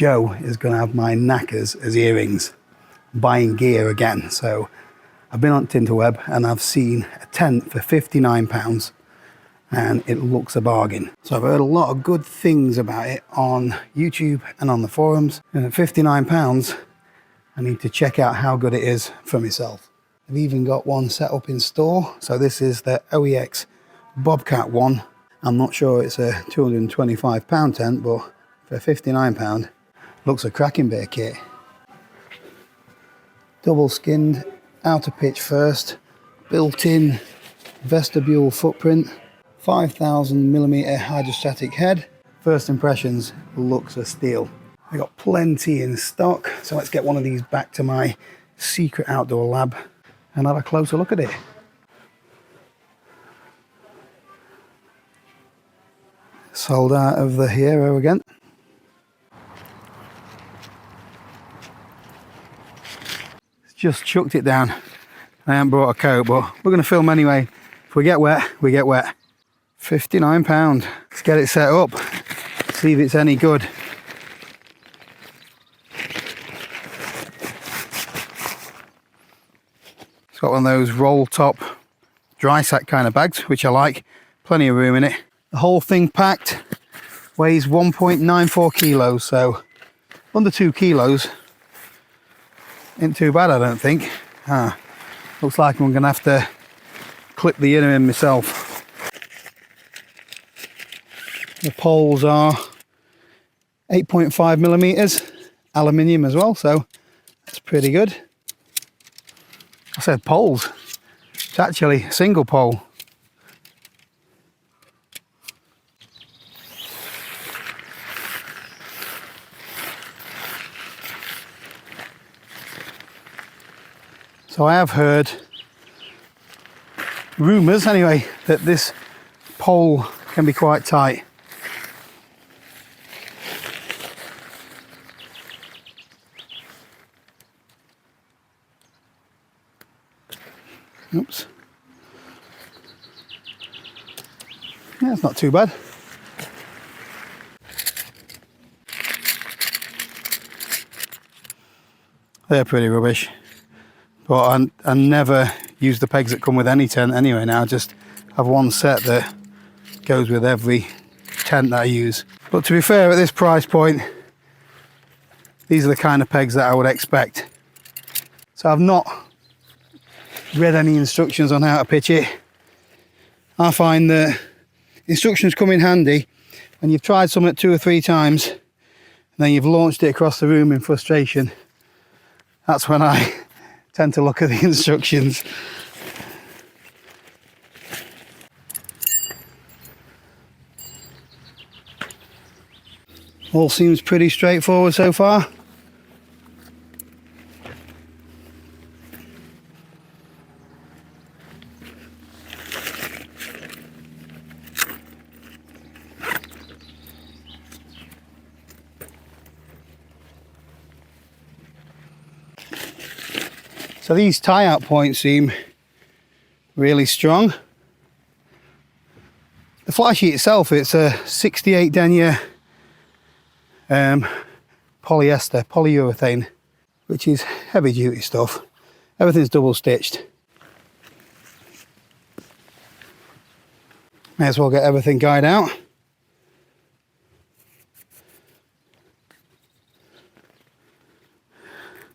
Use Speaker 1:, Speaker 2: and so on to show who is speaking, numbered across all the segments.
Speaker 1: Joe is going to have my knackers as earrings, buying gear again. So I've been on Tinterweb and I've seen a tent for £59 and it looks a bargain. So I've heard a lot of good things about it on YouTube and on the forums, and at £59 I need to check out how good it is for myself. I've even got one set up in store. So this is the OEX Bobcat one. I'm not sure it's a £225 tent, but for £59 looks a cracking bit of kit. Double skinned, outer pitch first, built-in vestibule footprint, 5,000mm hydrostatic head. First impressions, looks a steal. I got plenty in stock, so let's get one of these back to my secret outdoor lab and have a closer look at it. Sold out of the Hero again. Just chucked it down. I haven't brought a coat, but we're going to film anyway. If we get wet, we get wet. £59. Let's get it set up, see if it's any good. It's got one of those roll top dry sack kind of bags, which I like. Plenty of room in it. The whole thing packed, weighs 1.94 kilos, so under 2 kilos. Ain't too bad, I don't think. Looks like I'm going to have to clip the inner in myself. The poles are 8.5mm, aluminium as well, so that's pretty good. I said poles, it's actually a single pole. So I have heard rumours anyway that this pole can be quite tight. Oops. Yeah, it's not too bad. They're pretty rubbish. But I never use the pegs that come with any tent anyway now. I just have one set that goes with every tent that I use. But to be fair, at this price point, these are the kind of pegs that I would expect. So I've not read any instructions on how to pitch it. I find that instructions come in handy when you've tried something 2 or 3 times and then you've launched it across the room in frustration. That's when I tend to look at the instructions. All seems pretty straightforward so far. So these tie-out points seem really strong. The fly sheet itself, it's a 68 denier polyester, polyurethane, which is heavy duty stuff. Everything's double stitched. May as well get everything guyed out.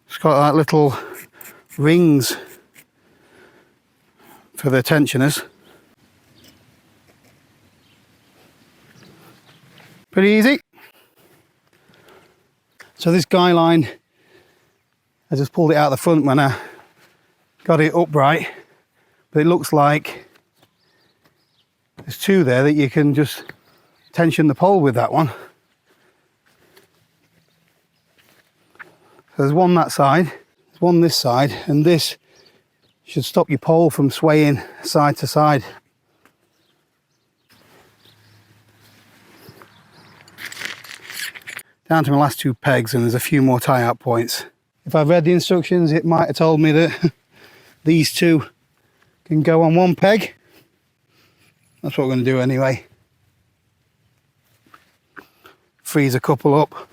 Speaker 1: It's got like little rings for the tensioners. Pretty easy. So this guy line, I just pulled it out the front when I got it upright, but it looks like there's 2 there that you can just tension the pole with that one. So there's one that side, there's one this side, and this should stop your pole from swaying side to side. Down to my last 2 pegs, and there's a few more tie-out points. If I'd read the instructions, it might have told me that these 2 can go on 1 peg. That's what we're going to do anyway. Freeze a couple up.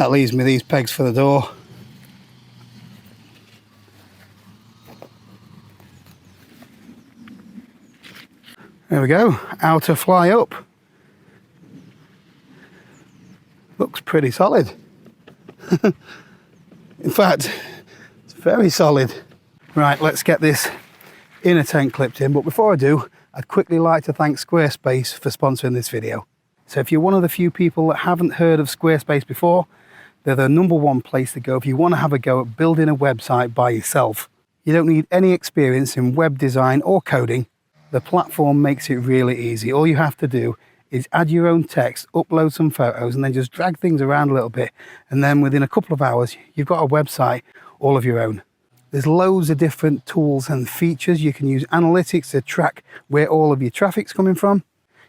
Speaker 1: That leaves me these pegs for the door. There we go, outer fly up. Looks pretty solid. In fact, it's very solid. Right, let's get this inner tent clipped in, but before I do, I'd quickly like to thank Squarespace for sponsoring this video. So if you're one of the few people that haven't heard of Squarespace before, they're the #1 place to go if you want to have a go at building a website by yourself. You don't need any experience in web design or coding. The platform makes it really easy. All you have to do is add your own text, upload some photos, and then just drag things around a little bit. And then within a couple of hours, you've got a website all of your own. There's loads of different tools and features. You can use analytics to track where all of your traffic's coming from.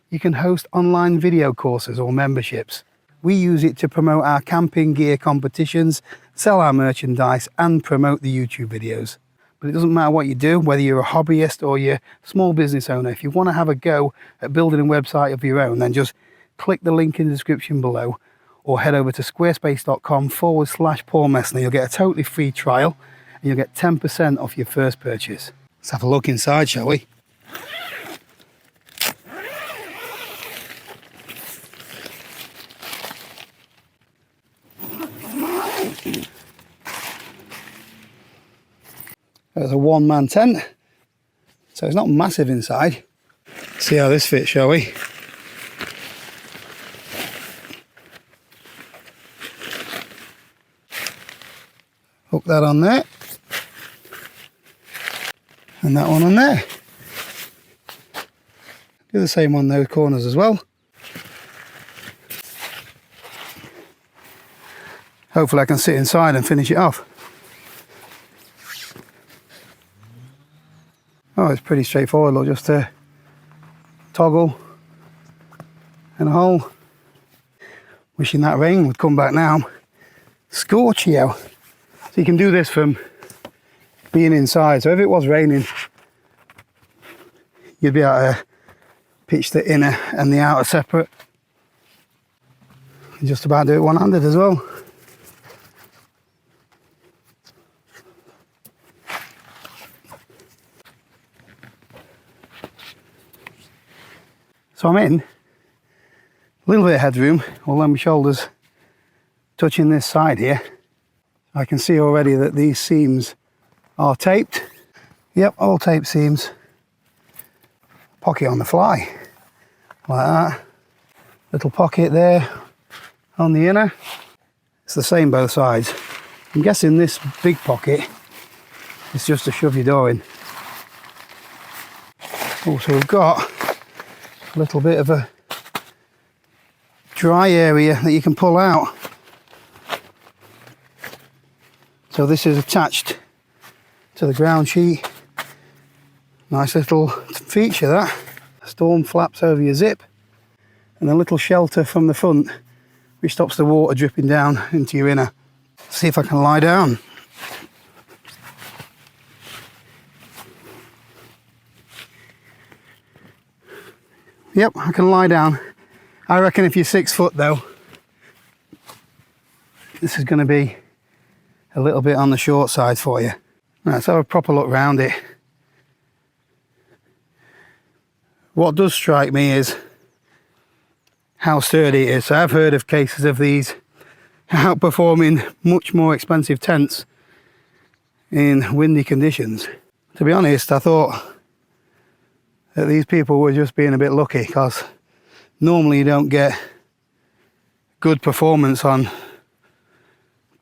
Speaker 1: You can host online video courses or memberships. We use it to promote our camping gear competitions, sell our merchandise, and promote the YouTube videos. But it doesn't matter what you do, whether you're a hobbyist or you're a small business owner. If you want to have a go at building a website of your own, then just click the link in the description below or head over to squarespace.com/Paul Messner. You'll get a totally free trial and you'll get 10% off your first purchase. Let's have a look inside, shall we? There's a one-man tent, so it's not massive inside. See how this fits, shall we? Hook that on there, and that one on there. Do the same on those corners as well. Hopefully I can sit inside and finish it off. Oh, it's pretty straightforward, look, just a toggle and a hole. Wishing that rain would come back now. Scorchio. So you can do this from being inside. So if it was raining, you'd be able to pitch the inner and the outer separate. You can just about do it one-handed as well. So I'm in, a little bit of headroom, although my shoulders touching this side here. I can see already that these seams are taped. Yep, all tape seams. Pocket on the fly, like that. Little pocket there on the inner. It's the same both sides. I'm guessing this big pocket is just to shove your door in. Also we've got a little bit of a dry area that you can pull out. So this is attached to the ground sheet. Nice little feature that. Storm flaps over your zip and a little shelter from the front which stops the water dripping down into your inner. See if I can lie down. Yep, I can lie down. I reckon if you're 6 foot though, this is going to be a little bit on the short side for you. Right, let's have a proper look around it. What does strike me is how sturdy it is. So I've heard of cases of these outperforming much more expensive tents in windy conditions. To be honest, I thought that these people were just being a bit lucky, because normally you don't get good performance on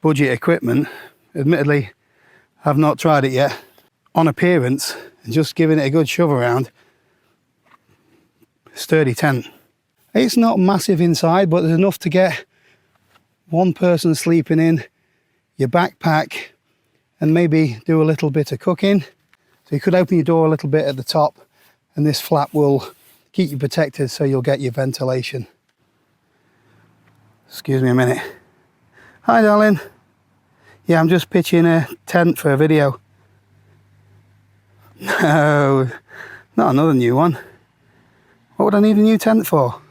Speaker 1: budget equipment. Admittedly, I've not tried it yet. On appearance, and just giving it a good shove around, sturdy tent. It's not massive inside, but there's enough to get one person sleeping in, your backpack, and maybe do a little bit of cooking. So you could open your door a little bit at the top, and this flap will keep you protected so you'll get your ventilation. Excuse me a minute. Hi darling. Yeah, I'm just pitching a tent for a video. No, not another new one. What would I need a new tent for?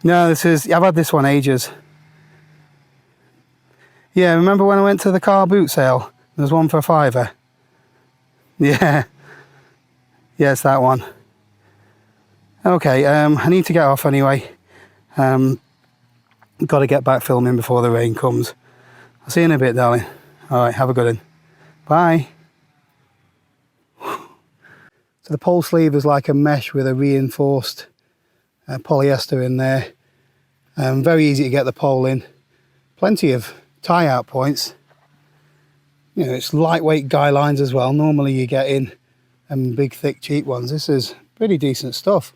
Speaker 1: No, I've had this one ages. Yeah, remember when I went to the car boot sale? There's one for £5. Yeah. Yeah, it's that one. Okay, I need to get off anyway. Got to get back filming before the rain comes. I'll see you in a bit, darling. Alright, have a good one. Bye. So the pole sleeve is like a mesh with a reinforced polyester in there. Very easy to get the pole in. Plenty of tie out points. You know, it's lightweight guy lines as well. Normally you get in big thick cheap ones. This is pretty decent stuff.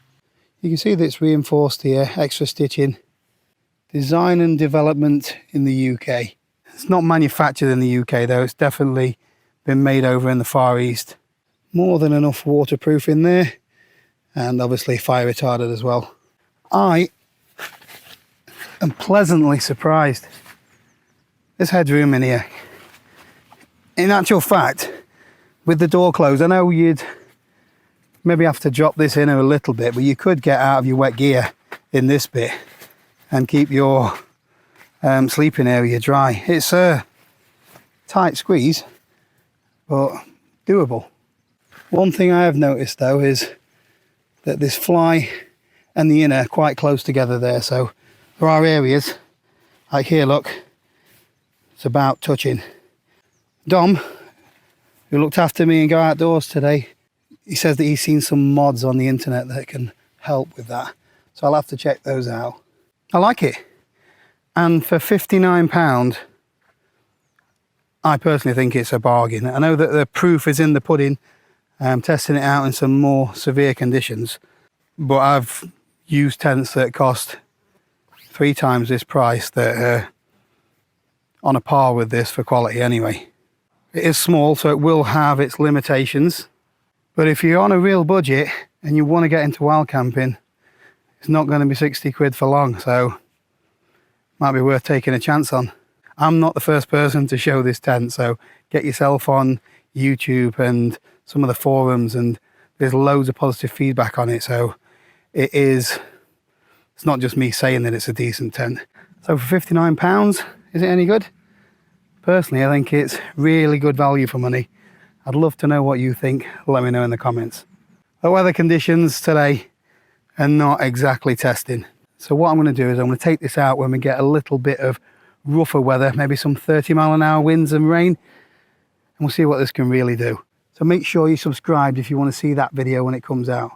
Speaker 1: You can see that it's reinforced here, extra stitching. Design and development in the UK. It's not manufactured in the UK though, it's definitely been made over in the Far East. More than enough waterproof in there, and obviously fire retardant as well. I am pleasantly surprised. There's headroom in here. In actual fact, with the door closed, I know you'd maybe have to drop this in a little bit, but you could get out of your wet gear in this bit and keep your sleeping area dry. It's a tight squeeze, but doable. One thing I have noticed though is that this fly and the inner are quite close together there, so there are areas, like here, look, it's about touching. Dom, who looked after me and Gooutdoors today, he says that he's seen some mods on the internet that can help with that, so I'll have to check those out. I like it, and for £59 I personally think it's a bargain. I know that the proof is in the pudding. I'm testing it out in some more severe conditions, but I've used tents that cost 3 times this price that are on a par with this for quality anyway. It is small, so it will have its limitations, but if you're on a real budget and you want to get into wild camping, it's not going to be 60 quid for long, so might be worth taking a chance on. I'm not the first person to show this tent, so get yourself on YouTube and some of the forums, and there's loads of positive feedback on it, so it's not just me saying that it's a decent tent. So for £59, is it any good? Personally, I think it's really good value for money. I'd love to know what you think. Let me know in the comments. The weather conditions today are not exactly testing. So what I'm going to do is I'm going to take this out when we get a little bit of rougher weather, maybe some 30-mile-an-hour winds and rain, and we'll see what this can really do. So make sure you subscribed if you want to see that video when it comes out.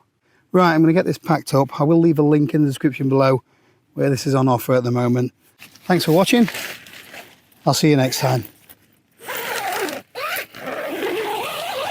Speaker 1: Right, I'm going to get this packed up. I will leave a link in the description below where this is on offer at the moment. Thanks for watching. I'll see you next time.